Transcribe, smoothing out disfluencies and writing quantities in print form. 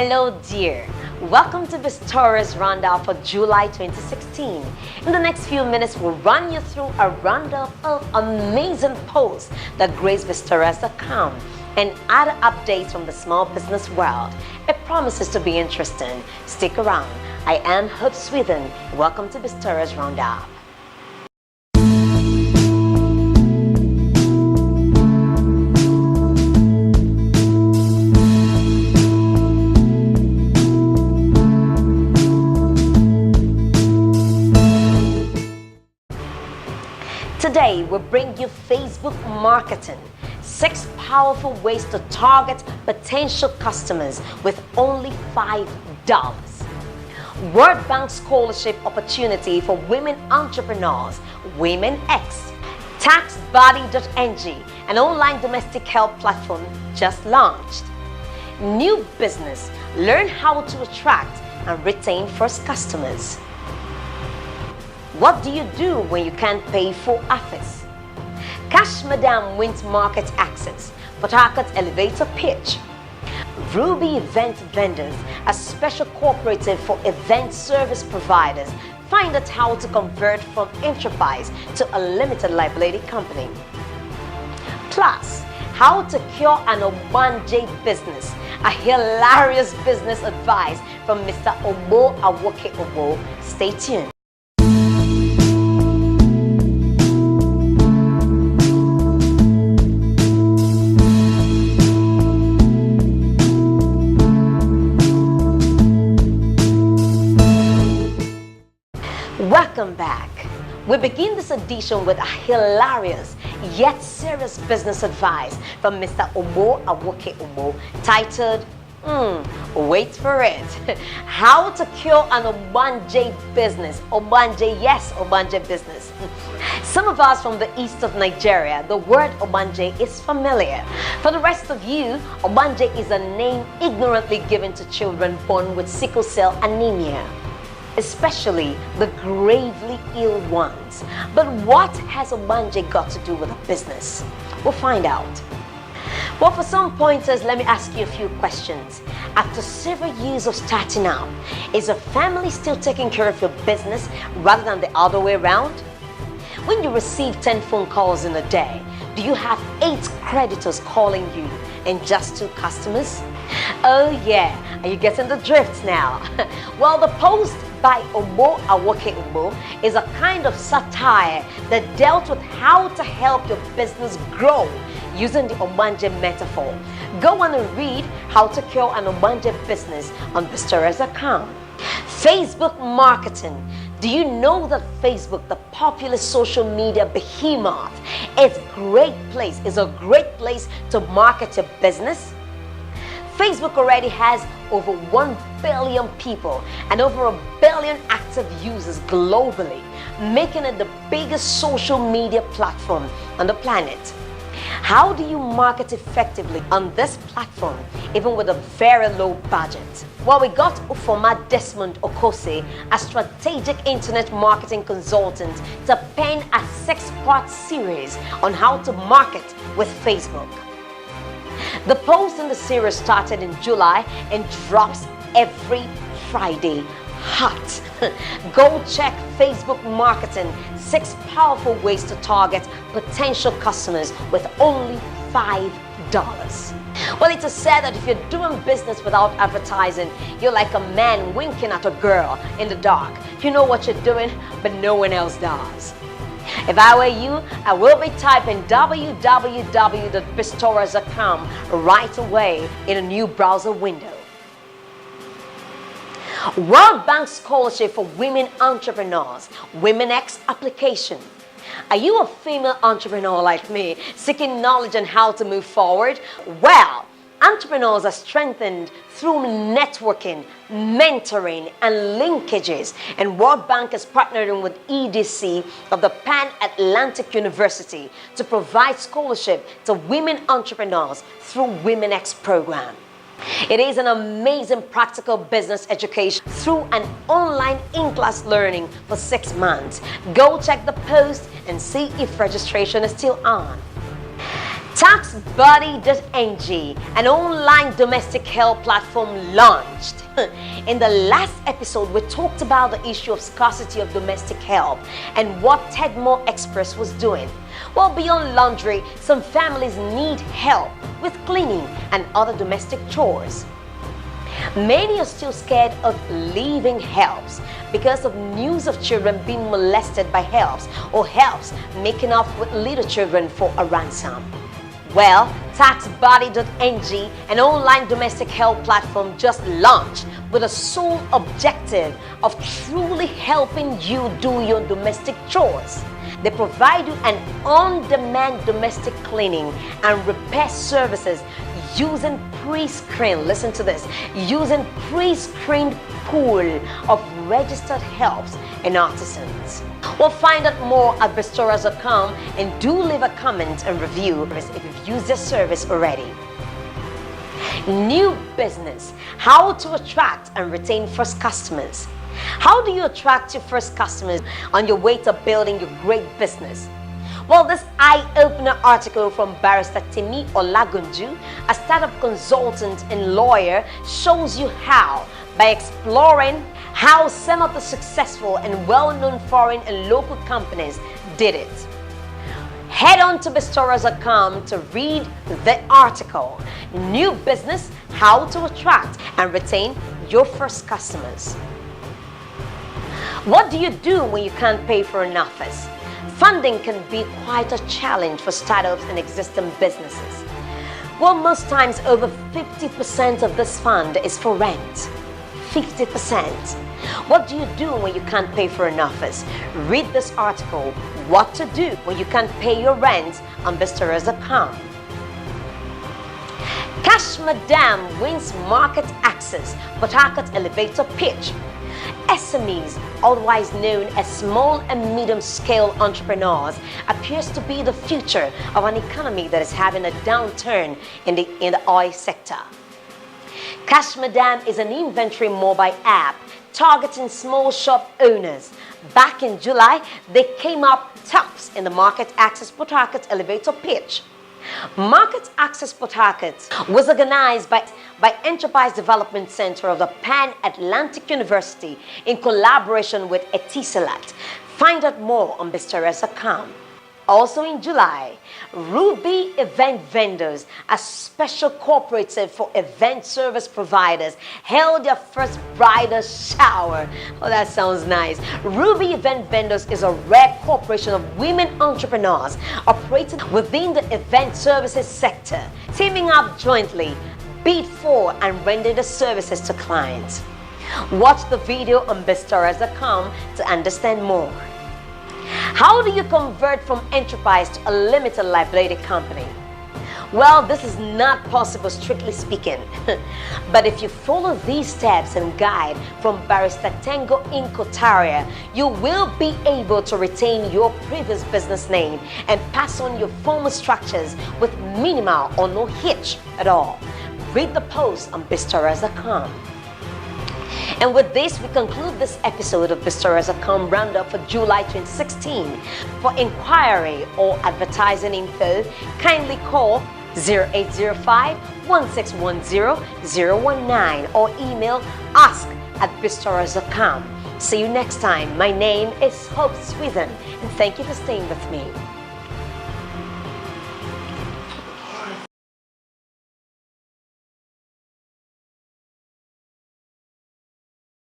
Hello dear, welcome to Biztorials Roundup for July 2016. In the next few minutes, we'll run you through a roundup of amazing posts that grace Biztorials.com and other updates from the small business world. It promises to be interesting. Stick around. I am Hope Swithen. Welcome to Biztorials Roundup. Today, we bring you Facebook marketing, 6 powerful ways to target potential customers with only $5. World Bank Scholarship Opportunity for Women Entrepreneurs, Women X. TaxBuddy.ng, an online domestic help platform just launched. New business, learn how to attract and retain first customers. What do you do when you can't pay for office? Cash Madam wins market access. Port Harcourt elevator pitch. Ruby Event Vendors, a special cooperative for event service providers, find out how to convert from enterprise to a limited liability company. Plus, how to cure an Obanje business, a hilarious business advice from Mr. Obo Awoke Obo. Stay tuned. Welcome back. We begin this edition with a hilarious yet serious business advice from Mr. Obo Awoke Obo titled, wait for it, How to Cure an Obanje Business. Obanje, yes, Obanje business. Some of us from the east of Nigeria, the word Obanje is familiar. For the rest of you, Obanje is a name ignorantly given to children born with sickle cell anemia, especially the gravely ill ones. But what has Obanje got to do with a business? We'll find out. Well, for some pointers, let me ask you a few questions. After several years of starting out, is a family still taking care of your business rather than the other way around? When you receive 10 phone calls in a day, do you have 8 creditors calling you and just 2 customers? Oh yeah, are you getting the drift now? Well, the post by Obo Awoke Obo is a kind of satire that dealt with how to help your business grow using the Obanje metaphor. Go on and read How to Cure an Obanje Business on Biztorials.com. Facebook marketing. Do you know that Facebook, the popular social media behemoth, is a great place to market your business? Facebook already has over 1 billion people and over 1 billion active users globally, making it the biggest social media platform on the planet. How do you market effectively on this platform, even with a very low budget? Well, we got Ufoma Desmond Okose, a strategic internet marketing consultant, to pen a 6-part series on how to market with Facebook. The post in the series started in July and drops every Friday. Hot. Go check Facebook marketing, 6 powerful ways to target potential customers with only $5. Well, it is said that if you're doing business without advertising, you're like a man winking at a girl in the dark. You know what you're doing, but no one else does. If I were you, I will be typing www.biztorials.com right away in a new browser window. World Bank Scholarship for Women Entrepreneurs, Women X application. Are you a female entrepreneur like me, seeking knowledge on how to move forward? Well, entrepreneurs are strengthened through networking, mentoring, and linkages, and World Bank is partnering with EDC of the Pan-Atlantic University to provide scholarship to women entrepreneurs through Women X program. It is an amazing practical business education through an online in-class learning for 6 months. Go check the post and see if registration is still on. TaxBuddy.ng, an online domestic help platform launched. In the last episode, we talked about the issue of scarcity of domestic help and what Tedmore Express was doing. Well, beyond laundry, some families need help with cleaning and other domestic chores. Many are still scared of leaving helps because of news of children being molested by helps or helps making off with little children for a ransom. Well, TaxBuddy.ng, an online domestic help platform, just launched with the sole objective of truly helping you do your domestic chores. They provide you an on-demand domestic cleaning and repair services using pre-screened, listen to this, using pre-screened pool of registered helps and artisans. Well, find out more at Biztorials.com and do leave a comment and review if you've used this service already. New business, how to attract and retain first customers. How do you attract your first customers on your way to building your great business? Well, this eye-opener article from Barrister Timi Olagunju, a startup consultant and lawyer, shows you how, by exploring how some of the successful and well-known foreign and local companies did it. Head on to Biztorials.com to read the article, New Business, How to Attract and Retain Your First Customers. What do you do when you can't pay for an office? Funding can be quite a challenge for startups and existing businesses. Well, most times over 50% of this fund is for rent. 50%. What do you do when you can't pay for an office? Read this article, What to Do When You Can't Pay Your Rent, on Biztorials.com. Cash Madam wins market access, Port Harcourt elevator pitch. SMEs, otherwise known as small and medium-scale entrepreneurs, appears to be the future of an economy that is having a downturn in the oil sector. Cash Madam is an inventory mobile app targeting small shop owners. Back in July, they came up tops in the Market Access Port Harcourt elevator pitch. Market Access Port Harcourt was organized by Enterprise Development Center of the Pan Atlantic University in collaboration with Etisalat. Find out more on Biztorials.com. Also in July, Ruby Event Vendors, a special cooperative for event service providers, held their first bridal shower. Oh, that sounds nice. Ruby Event Vendors is a rare corporation of women entrepreneurs operating within the event services sector, teaming up jointly, bid for and render the services to clients. Watch the video on Biztorials.com to understand more. How do you convert from enterprise to a limited liability company? Well, this is not possible strictly speaking. But if you follow these steps and guide from Barrister Tengo Inkotaria, you will be able to retain your previous business name and pass on your former structures with minimal or no hitch at all. Read the post on Biztorials.com. And with this, we conclude this episode of Biztorials.com Roundup for July 2016. For inquiry or advertising info, kindly call 0805-1610-019 or email ask@Biztorials.com. See you next time. My name is Hope Swithen, and thank you for staying with me.